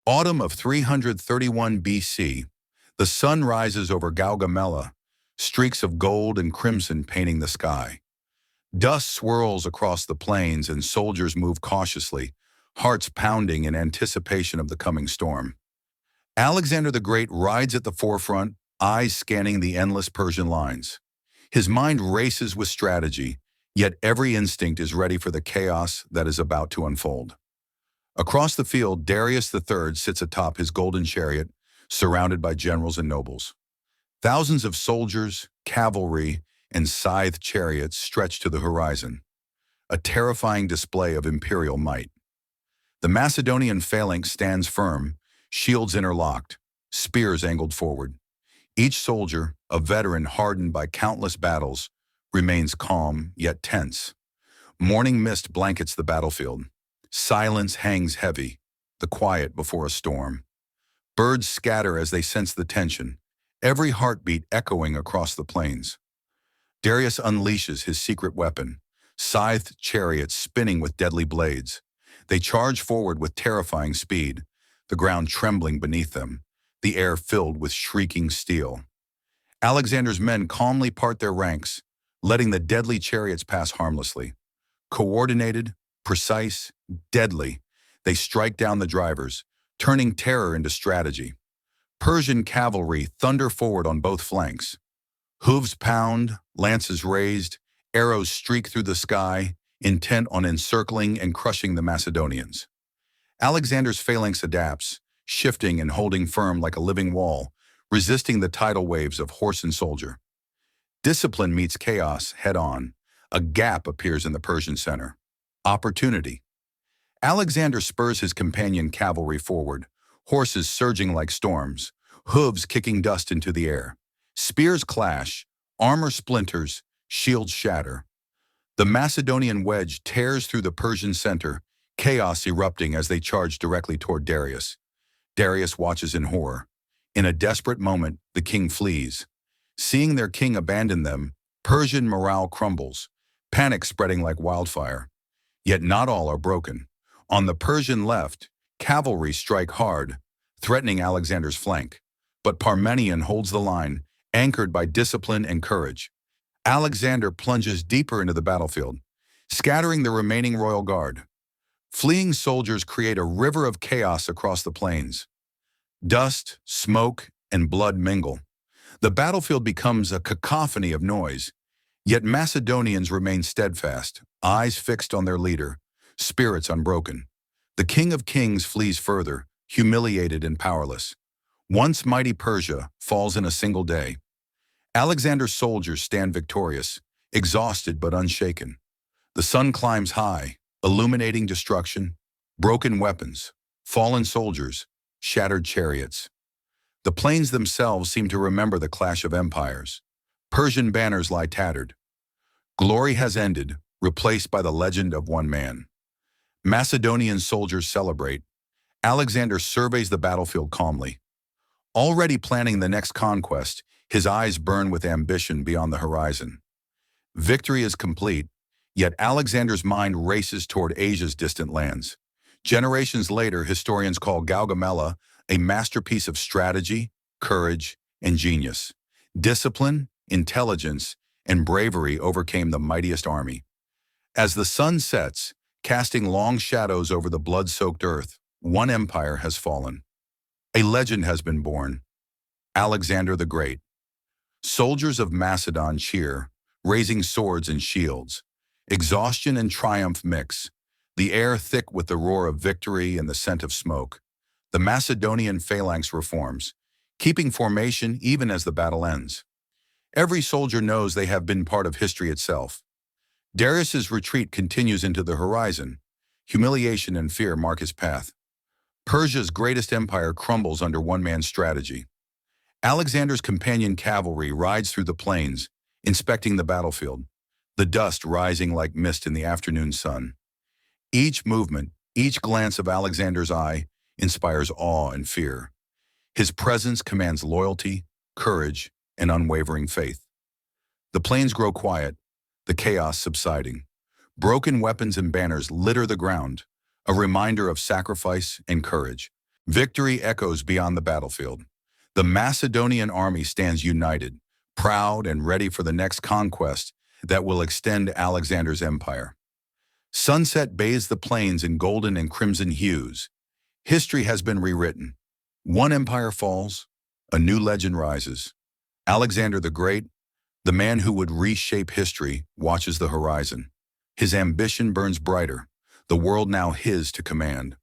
Autumn of 331 BC, the sun rises over Gaugamela, streaks of gold and crimson painting the sky. Dust swirls across the plains and soldiers move cautiously, hearts pounding in anticipation of the coming storm. Alexander the Great rides at the forefront, eyes scanning the endless Persian lines. His mind races with strategy, yet every instinct is ready for the chaos that is about to unfold. Across the field, Darius III sits atop his golden chariot, surrounded by generals and nobles. Thousands of soldiers, cavalry, and scythed chariots stretch to the horizon, a terrifying display of imperial might. The Macedonian phalanx stands firm, shields interlocked, spears angled forward. Each soldier, a veteran hardened by countless battles, remains calm yet tense. Morning mist blankets the battlefield. Silence hangs heavy, the quiet before a storm. Birds scatter as they sense the tension, every heartbeat echoing across the plains. Darius unleashes his secret weapon, scythed chariots spinning with deadly blades. They charge forward with terrifying speed, the ground trembling beneath them, the air filled with shrieking steel. Alexander's men calmly part their ranks, letting the deadly chariots pass harmlessly. Coordinated, precise, deadly, they strike down the drivers, turning terror into strategy. Persian cavalry thunder forward on both flanks. Hooves pound, lances raised, arrows streak through the sky, intent on encircling and crushing the Macedonians. Alexander's phalanx adapts, shifting and holding firm like a living wall, resisting the tidal waves of horse and soldier. Discipline meets chaos head-on. A gap appears in the Persian center. Opportunity. Alexander spurs his companion cavalry forward, horses surging like storms, hooves kicking dust into the air. Spears clash, armor splinters, shields shatter. The Macedonian wedge tears through the Persian center, chaos erupting as they charge directly toward Darius. Darius watches in horror. In a desperate moment, the king flees. Seeing their king abandon them, Persian morale crumbles, panic spreading like wildfire. Yet not all are broken. On the Persian left, cavalry strike hard, threatening Alexander's flank. But Parmenion holds the line, anchored by discipline and courage. Alexander plunges deeper into the battlefield, scattering the remaining royal guard. Fleeing soldiers create a river of chaos across the plains. Dust, smoke, and blood mingle. The battlefield becomes a cacophony of noise, yet Macedonians remain steadfast, eyes fixed on their leader, spirits unbroken. The King of Kings flees further, humiliated and powerless. Once mighty Persia falls in a single day. Alexander's soldiers stand victorious, exhausted but unshaken. The sun climbs high, illuminating destruction, broken weapons, fallen soldiers, shattered chariots. The plains themselves seem to remember the clash of empires. Persian banners lie tattered. Glory has ended, replaced by the legend of one man. Macedonian soldiers celebrate. Alexander surveys the battlefield calmly. Already planning the next conquest, his eyes burn with ambition beyond the horizon. Victory is complete, yet Alexander's mind races toward Asia's distant lands. Generations later, historians call Gaugamela a masterpiece of strategy, courage, and genius. Discipline, intelligence, and bravery overcame the mightiest army. As the sun sets, casting long shadows over the blood-soaked earth, one empire has fallen. A legend has been born. Alexander the Great. Soldiers of Macedon cheer, raising swords and shields. Exhaustion and triumph mix, the air thick with the roar of victory and the scent of smoke. The Macedonian phalanx reforms, keeping formation even as the battle ends. Every soldier knows they have been part of history itself. Darius's retreat continues into the horizon. Humiliation and fear mark his path. Persia's greatest empire crumbles under one man's strategy. Alexander's companion cavalry rides through the plains, inspecting the battlefield, the dust rising like mist in the afternoon sun. Each movement, each glance of Alexander's eye inspires awe and fear. His presence commands loyalty, courage, and unwavering faith. The plains grow quiet, the chaos subsiding. Broken weapons and banners litter the ground, a reminder of sacrifice and courage. Victory echoes beyond the battlefield. The Macedonian army stands united, proud and ready for the next conquest that will extend Alexander's empire. Sunset bathes the plains in golden and crimson hues. History has been rewritten. One empire falls, a new legend rises. Alexander the Great, the man who would reshape history, watches the horizon. His ambition burns brighter, the world now his to command.